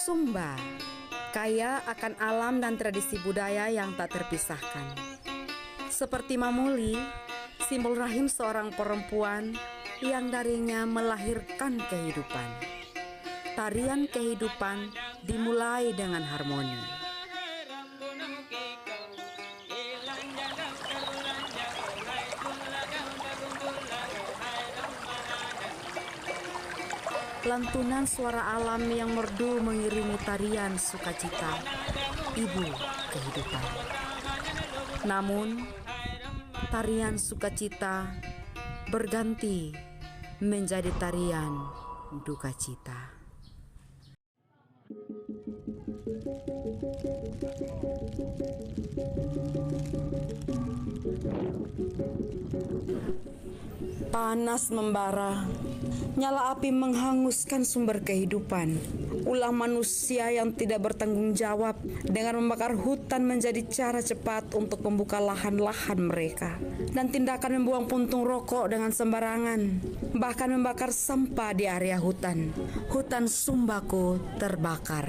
Sumba, kaya akan alam dan tradisi budaya yang tak terpisahkan. Seperti Mamuli, simbol rahim seorang perempuan yang darinya melahirkan kehidupan. Tarian kehidupan dimulai dengan harmoni. Lantunan suara alam yang merdu mengiringi tarian sukacita, ibu kehidupan. Namun, tarian sukacita berganti menjadi tarian duka cita. Panas membara, nyala api menghanguskan sumber kehidupan. Ulah manusia yang tidak bertanggung jawab dengan membakar hutan menjadi cara cepat untuk membuka lahan-lahan mereka. Dan tindakan membuang puntung rokok dengan sembarangan, bahkan membakar sampah di area hutan. Hutan Sumbaku terbakar.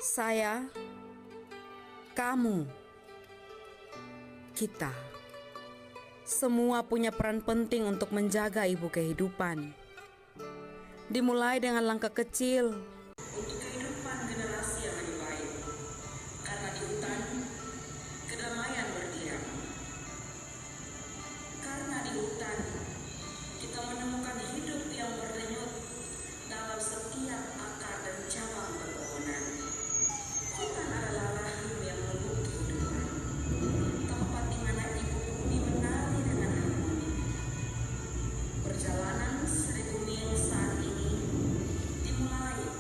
Saya, kamu, kita, semua punya peran penting untuk menjaga ibu kehidupan. Dimulai dengan langkah kecil untuk kehidupan generasi yang lebih baik. Karena di hutan, kedamaian berdiam. Karena di hutan, kita menemukan hidup yang berdenyut dalam setiap akar dan cabang pepohonan. Hutan adalah rahim yang meluk kehidupan, tempat di mana ibu bumi menari dengan harmoni. Perjalanan 1000 mil saat ini dimulai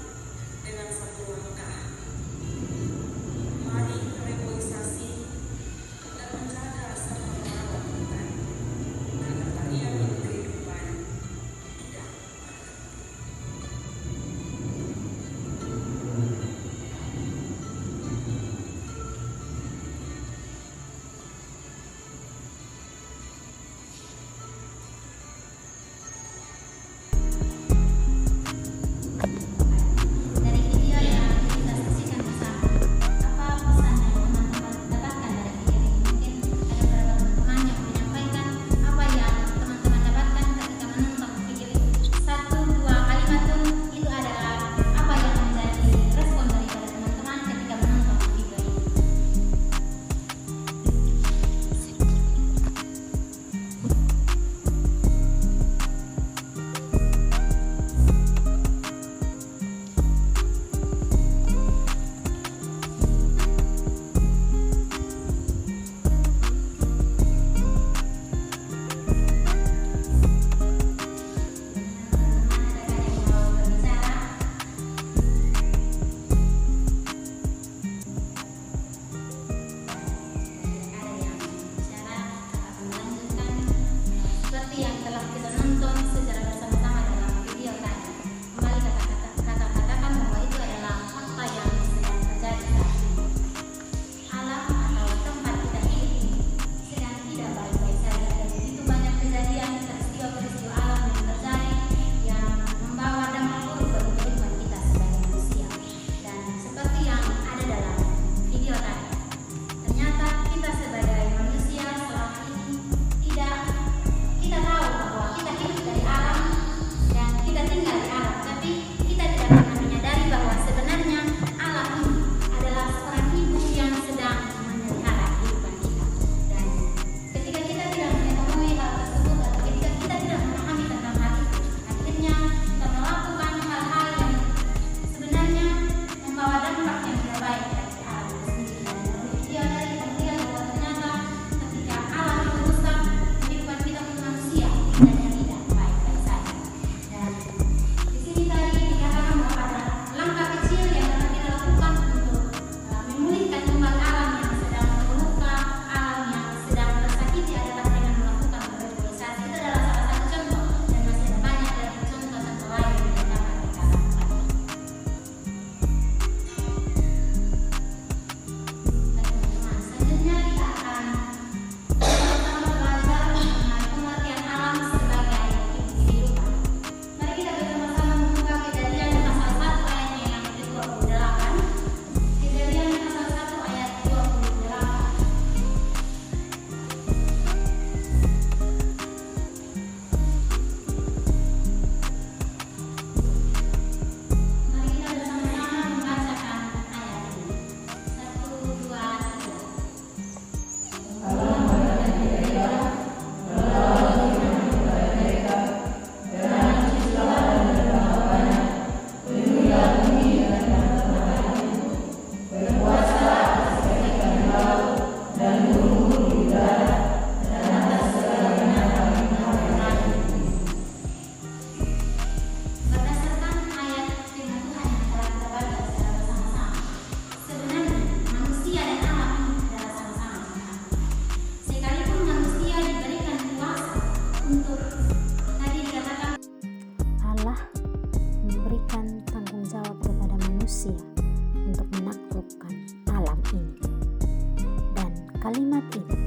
Kalimat ini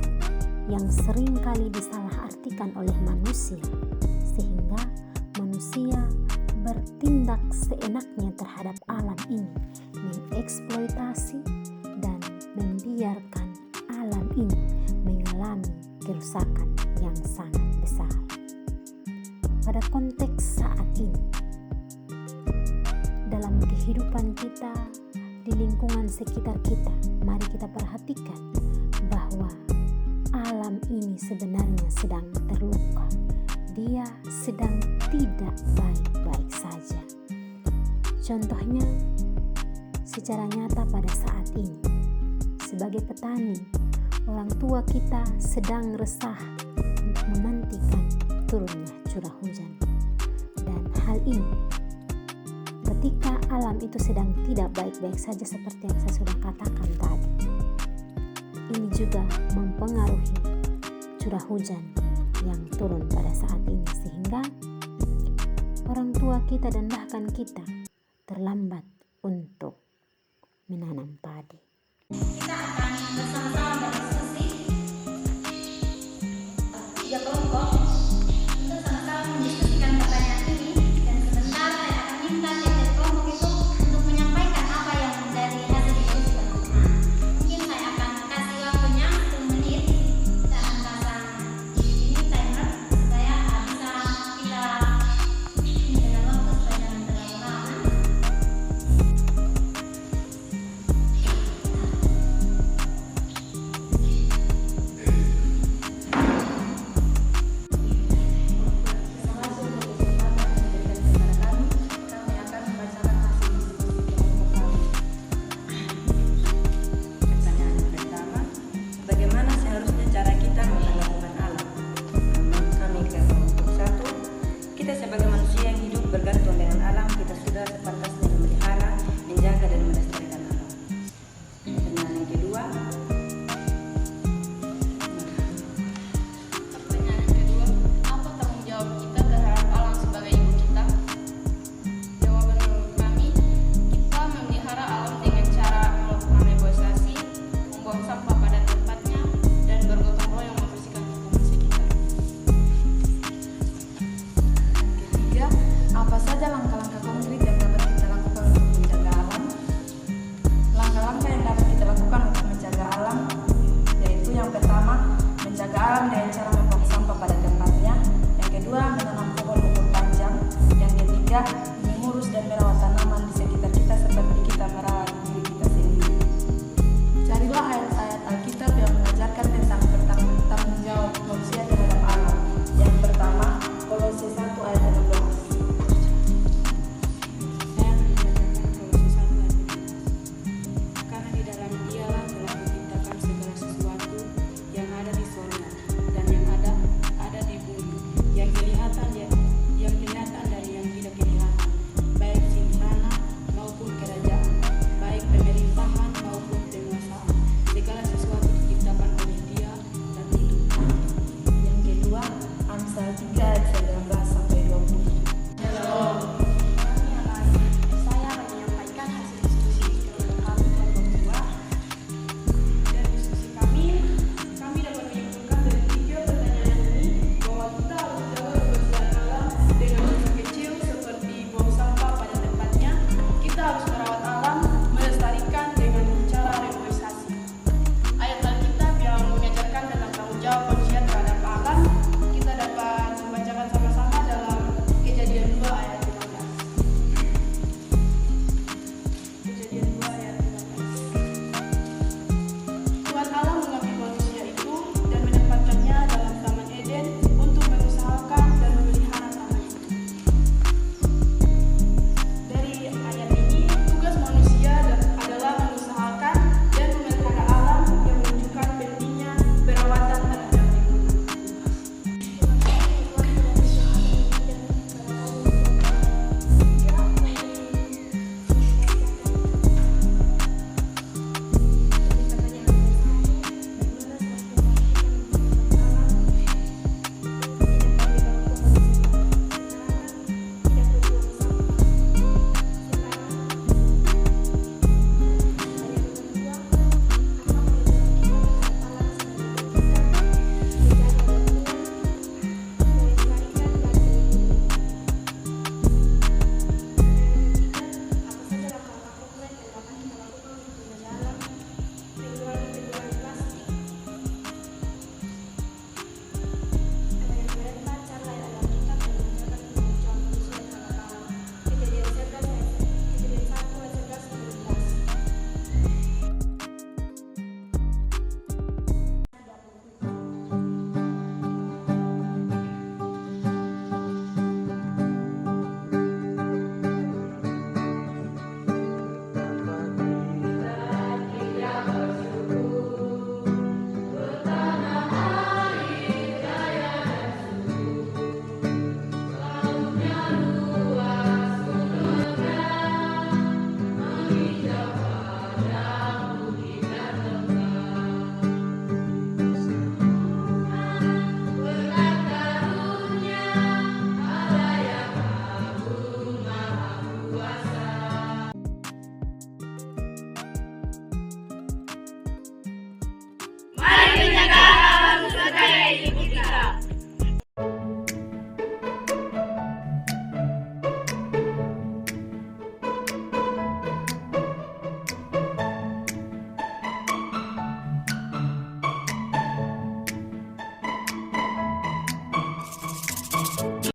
yang sering kali disalahartikan oleh manusia, sehingga manusia bertindak seenaknya terhadap alam ini, mengeksploitasi dan membiarkan alam ini mengalami kerusakan yang sangat besar. Pada konteks saat ini, dalam kehidupan kita, di lingkungan sekitar kita, mari kita perhatikan bahwa alam ini sebenarnya sedang terluka. Dia sedang tidak baik-baik saja. Contohnya, secara nyata pada saat ini, sebagai petani, orang tua kita sedang resah untuk menantikan turunnya curah hujan. Dan hal ini, ketika alam itu sedang tidak baik-baik saja seperti yang saya sudah katakan tadi, ini juga mempengaruhi curah hujan yang turun pada saat ini, sehingga orang tua kita dan bahkan kita terlambat untuk menanam padi. Kita akan bersama-sama